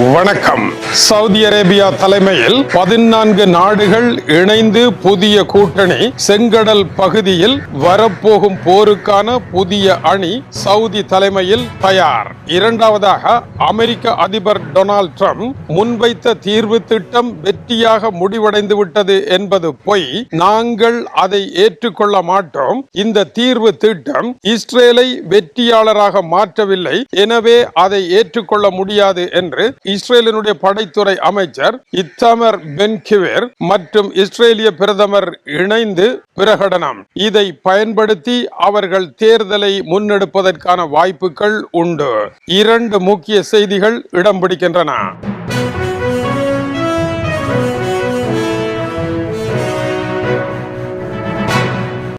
வணக்கம். Saudi Arabia தலைமையில் 14 நாடுகள் இணைந்து புதிய கூட்டணி. செங்கடல் பகுதியில் வரப்போகும் போருக்கான புதிய அணி சவுதி தலைமையில் தயார். இரண்டாவதாக, அமெரிக்க அதிபர் டொனால்ட் ட்ரம்ப் முன்வைத்த தீர்வு திட்டம் வெற்றியாக முடிவடைந்து விட்டது என்பது பொய். நாங்கள் அதை ஏற்றுக்கொள்ள மாட்டோம். இந்த தீர்வு திட்டம் இஸ்ரேலை வெற்றியாளராக மாற்றவில்லை, எனவே அதை ஏற்றுக்கொள்ள முடியாது என்று இஸ்ரேலினுடைய படைத்துறை அமைச்சர் இத்தாமர் பென்-கிவிர் மற்றும் இஸ்ரேலிய பிரதமர் இணைந்து பிரகடனம். இதை பயன்படுத்தி அவர்கள் தேர்தலை முன்னெடுப்பதற்கான வாய்ப்புகள் உண்டு. 2 முக்கிய செய்திகள் இடம் பிடிக்கின்றன.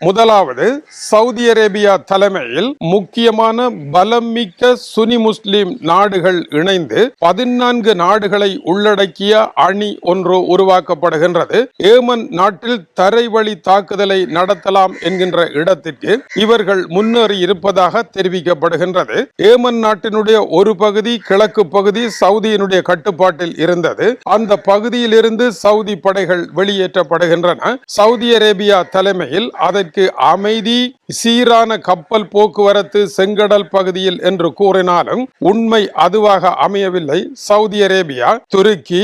முதலாவது, சவுதி அரேபியா தலைமையில் முக்கியமான பலமிக்க சுனி முஸ்லிம் நாடுகள் இணைந்து 14 நாடுகளை உள்ளடக்கிய அணி ஒன்று உருவாக்கப்படுகின்றது. ஏமன் நாட்டில் தரைவழி தாக்குதலை நடத்தலாம் என்கின்ற இடத்திற்கு இவர்கள் முன்னேறி இருப்பதாக தெரிவிக்கப்படுகின்றது. ஏமன் நாட்டினுடைய ஒரு பகுதி, கிழக்கு பகுதி சவுதியினுடைய கட்டுப்பாட்டில் இருந்தது. அந்த பகுதியில் இருந்து சவுதி படைகள் வெளியேற்றப்படுகின்றன. சவுதி அரேபியா தலைமையில் அதற்கு அமைதி, சீரான கப்பல் போக்குவரத்து செங்கடல் பகுதியில் என்று கூறினாலும் உண்மை அதுவாக அமையவில்லை. சவுதி அரேபியா, துருக்கி,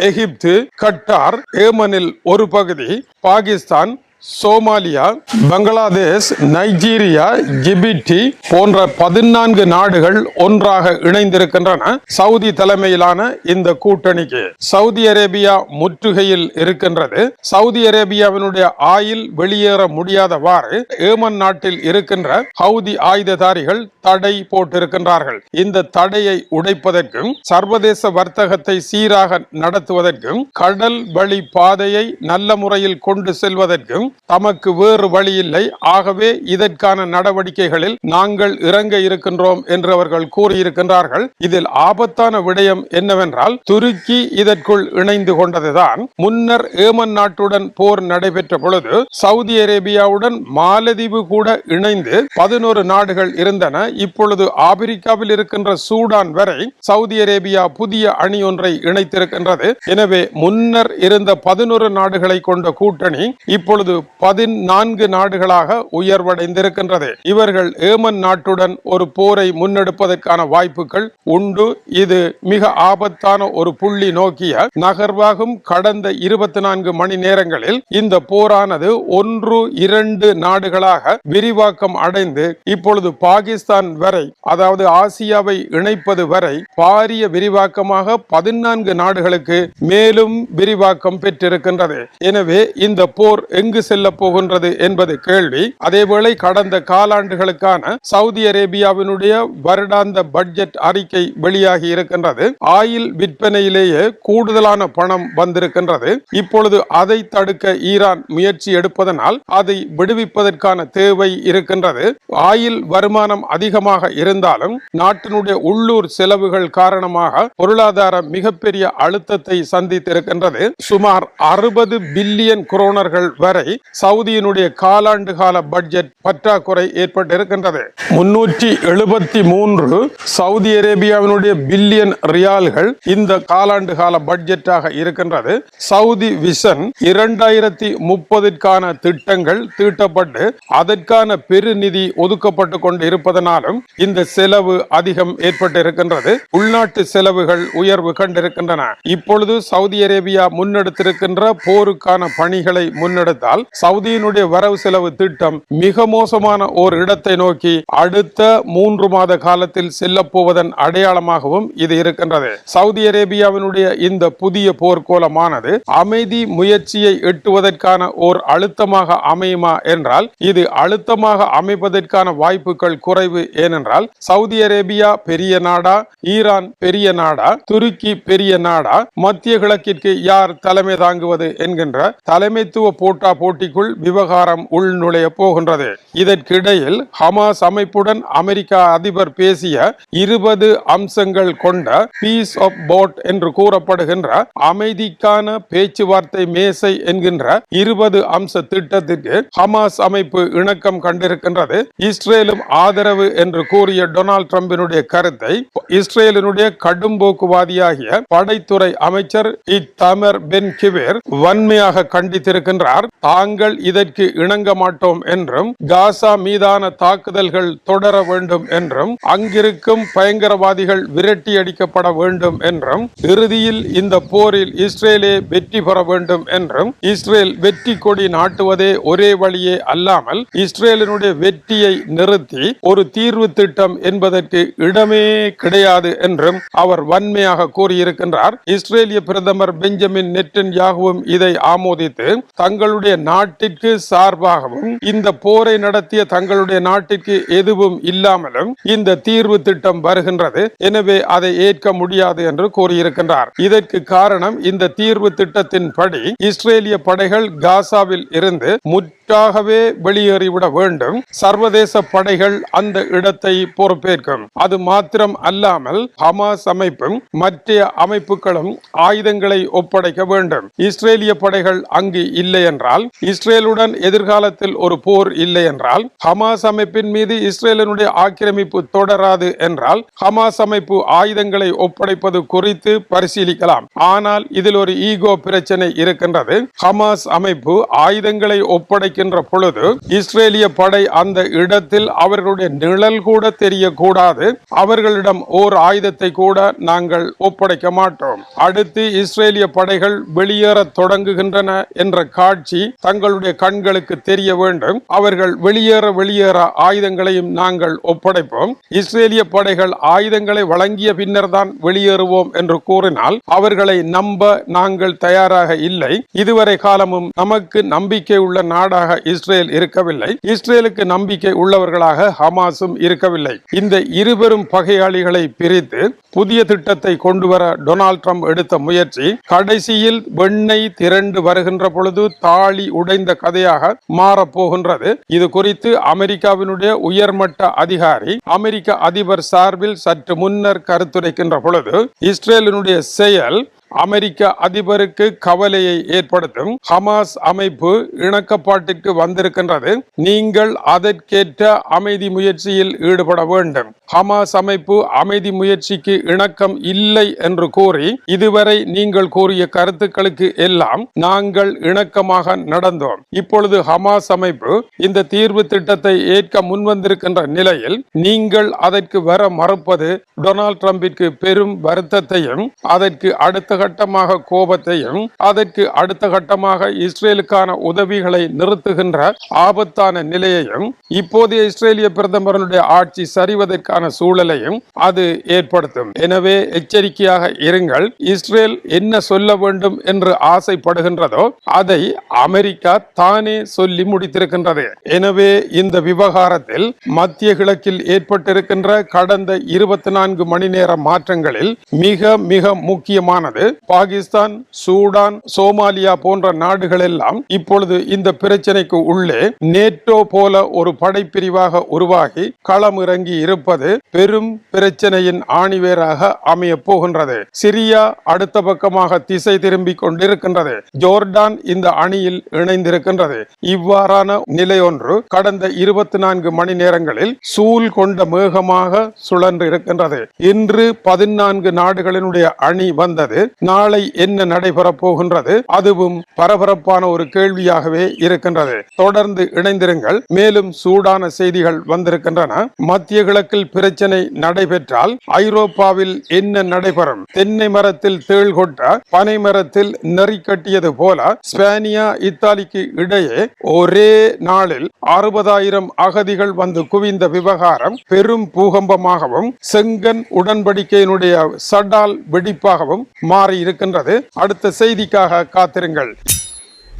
எகிப்து, கட்டார், ஏமனில் ஒரு பகுதி, பாகிஸ்தான், சோமாலியா, பங்களாதேஷ், நைஜீரியா, ஜிபுட்டி போன்ற 14 நாடுகள் ஒன்றாக இணைந்திருக்கின்றன. சவுதி தலைமையிலான இந்த கூட்டணிக்கு சவுதி அரேபியா முற்றுகையில் இருக்கின்றது. சவுதி அரேபியாவினுடைய ஆயில் வெளியேற முடியாதவாறு ஏமன் நாட்டில் இருக்கின்ற ஹவுதி ஆயுததாரிகள் தடை போட்டிருக்கின்றார்கள். இந்த தடையை உடைப்பதற்கும் சர்வதேச வர்த்தகத்தை சீராக நடத்துவதற்கும் கடல் வழி பாதையை நல்ல முறையில் கொண்டு செல்வதற்கும் தமக்கு வேறு வழி இல்லை. ஆகவே இதற்கான நடவடிக்கைகளில் நாங்கள் இறங்க இருக்கின்றோம் என்று அவர்கள் கூறியிருக்கின்றார்கள். இதில் ஆபத்தான விடயம் என்னவென்றால், துருக்கி இதற்குள் இணைந்து கொண்டதுதான். முன்னர் ஏமன் நாட்டுடன் போர் நடைபெற்ற பொழுது சவுதி அரேபியாவுடன் மாலதீவு கூட இணைந்து 11 நாடுகள் இருந்தன. இப்பொழுது ஆப்பிரிக்காவில் இருக்கின்ற சூடான் வரை சவுதி அரேபியா புதிய அணி ஒன்றை இணைத்திருக்கின்றது. எனவே முன்னர் இருந்த 11 நாடுகளை கொண்ட கூட்டணி இப்பொழுது 14 நாடுகளாக உயர்வடைந்திருக்கின்றது. இவர்கள் ஏமன் நாட்டுடன் ஒரு போரை முன்னெடுப்பதற்கான வாய்ப்புகள் உண்டு. இது மிக ஆபத்தான ஒரு புள்ளி நோக்கிய நகர்வாகும். கடந்த 24 மணி நேரங்களில் இந்த போரானது 1-2 நாடுகளாக விரிவாக்கம் அடைந்து இப்பொழுது பாகிஸ்தான் வரை, அதாவது ஆசியாவை இணைப்பது வரை பாரிய விரிவாக்கமாக 14 நாடுகளுக்கு மேலும் விரிவாக்கம் பெற்றிருக்கின்றது. எனவே இந்த போர் எங்கு செல்ல போகின்றது என்பது கேள்வி. அதேவேளை கடந்த காலாண்டுகளுக்கான சவுதி அரேபியாவினுடைய வருடாந்த பட்ஜெட் அறிக்கை வெளியாகி இருக்கின்றது. ஆயில் விற்பனையிலேயே கூடுதலான பணம் வந்திருக்கின்றது. இப்பொழுது அதை தடுக்க ஈரான் முயற்சி எடுப்பதனால் அதை விடுவிப்பதற்கான தேவை இருக்கின்றது. ஆயில் வருமானம் அதிகமாக இருந்தாலும் நாட்டினுடைய உள்ளூர் செலவுகள் காரணமாக பொருளாதாரம் மிகப்பெரிய அழுத்தத்தை சந்தித்திருக்கின்றது. சுமார் 60 பில்லியன் குரோனர்கள் வரை சவுதியினுடைய காலாண்டு கால பட்ஜெட் பற்றாக்குறை ஏற்பட்டிருக்கின்றது. 373 சவுதி அரேபியாவினுடைய பில்லியன் ரியால்கள் இந்த காலாண்டு கால பட்ஜெட்டாக இருக்கின்றது. சவுதி விஷன் 2030க்கான திட்டங்கள் தீட்டப்பட்டு அதற்கான பெருநிதி ஒதுக்கப்பட்டு கொண்டு இருப்பதனாலும் இந்த செலவு அதிகம் ஏற்பட்டிருக்கின்றது. உள்நாட்டு செலவுகள் உயர்வு கண்டிருக்கின்றன. இப்பொழுது சவுதி அரேபியா முன்னெடுத்திருக்கின்ற போருக்கான பணிகளை முன்னெடுத்தால் சவுதியினுடைய வரவு செலவு திட்டம் மிக மோசமான ஓர் இடத்தை நோக்கி அடுத்த 3 மாத காலத்தில் செல்ல போவதன் அடையாளமாகவும் இது இருக்கின்றது. சவுதி அரேபியாவினுடைய இந்த புதிய போர்க்கோலமானது அமைதி முயற்சியை எட்டுவதற்கான ஓர் அழுத்தமாக அமையுமா என்றால் இது அழுத்தமாக அமைப்பதற்கான வாய்ப்புகள் குறைவு. ஏனென்றால் சவுதி அரேபியா பெரிய நாடா, ஈரான் பெரிய நாடா, துருக்கி பெரிய நாடா, மத்திய கிழக்கிற்கு யார் தலைமை தாங்குவது என்கின்ற தலைமைத்துவ போட்டா போட்டிக்குள் விவகாரம் உள்நுழைய போகின்றது. இதற்கிடையில் ஹமாஸ் அமைப்புடன் அமெரிக்கா அதிபர் பேசிய 20 அம்சங்கள் கொண்ட பீஸ் ஆஃப் போட் என்று கூறப்படுகின்ற அமைதிக்கான பேச்சுவார்த்தை மேசை என்கின்ற 20 அம்ச திட்டத்திற்கு ஹமாஸ் அமைப்பு இணக்கம் கண்டிருக்கின்றது. இஸ்ரேலும் ஆதரவு என்று கூறிய டொனால்ட் ட்ரம்பினுடைய கருத்தை இஸ்ரேலினுடைய கடும்போக்குவாதியாகிய படைத்துறை அமைச்சர் இத்தமர் பென் கிவேர் வன்மையாக கண்டித்திருக்கின்றார். தாங்கள் இதற்கு இணங்க மாட்டோம் என்றும் காசா மீதான தாக்குதல்கள் தொடர வேண்டும் என்றும் அங்கிருக்கும் பயங்கரவாதிகள் விரட்டி அடிக்கப்பட வேண்டும் என்றும் இறுதியில் இந்த போரில் இஸ்ரேலே வெற்றி பெற வேண்டும் என்றும் இஸ்ரேல் வெற்றி கொடி நாட்டுவதே ஒரே வழியே அல்லாமல் இஸ்ரேலினுடைய வெற்றியை நிறுத்தி ஒரு தீர்வு திட்டம் என்பதற்கு இடமே கிடையாது என்றும் அவர் வன்மையாக கூறியிருக்கின்றார். இஸ்ரேலிய பிரதமர் பெஞ்சமின் நெட்டன்யாகுவும் இதை ஆமோதித்து தங்களுடைய நாட்டிற்கு சார்பாகவும் இந்த போரை நடத்திய தங்களுடைய நாட்டிற்கு எதுவும் இல்லாமலும் இந்த தீர்வு திட்டம் வருகின்றது, எனவே அதை ஏற்க முடியாது என்று கூறியிருக்கின்றார். இதற்கு காரணம் இந்த தீர்வு திட்டத்தின்படி இஸ்ரேலிய படைகள் காசாவில் இருந்து முற்றாகவே வெளியேறிவிட வேண்டும். சர்வதேச படைகள் அந்த இடத்தை பொறுப்பேற்கும். அது மாத்திரம் அல்லாமல் ஹமாஸ் அமைப்பும் மற்ற அமைப்புகளும் ஆயுதங்களை ஒப்படைக்க வேண்டும். இஸ்ரேலிய படைகள் அங்கு இல்லை என்றால், இஸ்ரேலுடன் எதிர்காலத்தில் ஒரு போர் இல்லை என்றால், ஹமாஸ் அமைப்பின் மீது இஸ்ரேலினுடைய ஆக்கிரமிப்பு தொடராது என்றால் ஹமாஸ் அமைப்பு ஆயுதங்களை ஒப்படைப்பது குறித்து பரிசீலிக்கலாம். ஆனால் இதில் ஒரு ஈகோ பிரச்சனை இருக்கின்றது. ஹமாஸ் அமைப்பு ஆயுதங்களை ஒப்படைக்கின்ற பொழுது இஸ்ரேலிய படை அந்த இடத்தில் அவர்களுடைய நிழல் கூட தெரியக்கூடாது. அவர்களிடம் ஓர் ஆயுதத்தை கூட நாங்கள் ஒப்படைக்க மாட்டோம். அடுத்து இஸ்ரேலிய படைகள் வெளியேற தொடங்குகின்றன என்ற காட்சி தங்களுடைய கண்களுக்கு தெரிய வேண்டும். அவர்கள் வெளியேற ஆயுதங்களையும் நாங்கள் ஒப்படைப்போம். இஸ்ரேலிய படைகள் ஆயுதங்களை வழங்கிய பின்னர் தான் வெளியேறுவோம் என்று கூறினால் அவர்களை நம்ப நாங்கள் தயாராக இல்லை. இதுவரை காலமும் நமக்கு நம்பிக்கை உள்ள நாடாக இஸ்ரேல் இருக்கவில்லை. இஸ்ரேலுக்கு நம்பிக்கை உள்ளவர்களாக ஹமாஸும் இருக்கவில்லை. இந்த இருவரும் பகையாளிகளை பிரித்து புதிய திட்டத்தை கொண்டு வர டொனால்ட் ட்ரம்ப் எடுத்த முயற்சி கடைசியில் வெண்ணெய் திரண்டு வருகின்ற பொழுது தாலி உடைந்த கதையாக மாறப்போகின்றது. இது குறித்து அமெரிக்காவினுடைய உயர்மட்ட அதிகாரி அமெரிக்க அதிபர் சார்பில் சற்று முன்னர் கருத்துரைக்கின்ற பொழுது இஸ்ரேலினுடைய செயல் அமெரிக்க அதிபருக்கு கவலையை ஏற்படுத்தும். ஹமாஸ் அமைப்பு இணக்கப்பாட்டிற்கு வந்திருக்கின்றது. நீங்கள் அதற்கேற்ற அமைதி முயற்சியில் ஈடுபட வேண்டும். ஹமாஸ் அமைப்பு அமைதி முயற்சிக்கு இணக்கம் இல்லை என்று கூறி இதுவரை நீங்கள் கூறிய கருத்துக்களுக்கு எல்லாம் நாங்கள் இணக்கமாக நடந்தோம். இப்பொழுது ஹமாஸ் அமைப்பு இந்த தீர்வு திட்டத்தை ஏற்க முன்வந்திருக்கின்ற நிலையில் நீங்கள் அதற்கு வர மறுப்பது டொனால்ட் ட்ரம்பிற்கு பெரும் வருத்தத்தையும் அதற்கு அடுத்த கட்டமாக கோபத்தையும் அதற்கு அடுத்த கட்டமாக இஸ்ரேலுக்கான உதவிகளை நிறுத்துகின்ற ஆபத்தான நிலையையும் இப்போதைய இஸ்ரேலிய பிரதமருடைய ஆட்சி சரிவதற்கான சூழலையும் அது ஏற்படுத்தும். எனவே எச்சரிக்கையாக இருங்கள். இஸ்ரேல் என்ன சொல்ல வேண்டும் என்று ஆசைப்படுகின்றதோ அதை அமெரிக்கா தானே சொல்லி முடித்திருக்கின்றது. எனவே இந்த விவகாரத்தில் மத்திய கிழக்கில் ஏற்பட்டிருக்கின்ற கடந்த 24 மணி நேர மாற்றங்களில் மிக மிக முக்கியமானது பாகிஸ்தான், சூடான், சோமாலியா போன்ற நாடுகள் எல்லாம் இப்பொழுது இந்த பிரச்சனைக்கு உள்ளே நேட்டோ போல ஒரு படைப்பிரிவாக உருவாகி களமிறங்கி இருப்பது பெரும் பிரச்சனையின் ஆணிவேராக அமைய போகின்றது. சிரியா அடுத்த பக்கமாக திசை திரும்பிக் கொண்டிருக்கின்றது. ஜோர்டான் இந்த அணியில் இணைந்திருக்கின்றது. இவ்வாறான நிலை ஒன்று கடந்த 24 மணி நேரங்களில் சூழ் கொண்ட மேகமாக சுழன்று இருக்கின்றது. இன்று 14 நாடுகளினுடைய அணி வந்தது. நாளை என்ன நடைபெறப் போகின்றது? அதுவும் பரபரப்பான ஒரு கேள்வியாகவே இருக்கின்றது. தொடர்ந்து இணைந்திருங்கள். மேலும் சூடான செய்திகள் வந்திருக்கின்றன. மத்திய கிழக்கில் பிரச்சனை நடைபெற்றால் ஐரோப்பாவில் என்ன நடைபெறும்? தென்னை மரத்தில் தேள் கொட்ட பனை மரத்தில் நெறி கட்டியது போல ஸ்பானியா இத்தாலிக்கு இடையே ஒரே நாளில் 60,000 அகதிகள் வந்து குவிந்த விவகாரம் பெரும் பூகம்பமாகவும் செங்கன் உடன்படிக்கையினுடைய சடால் வெடிப்பாகவும் மாறி இருக்கின்றது. அடுத்த செய்திக்காக காத்திருங்கள்.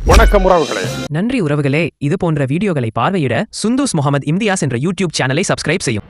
வணக்கம் உறவுகளே. நன்றி உறவுகளே. இது போன்ற வீடியோகளை பார்வையிட சுந்தூஸ் முகமது இம்தியாஸ் என்ற யூடியூப் சேனலை சப்ஸ்கிரைப் செய்யும்.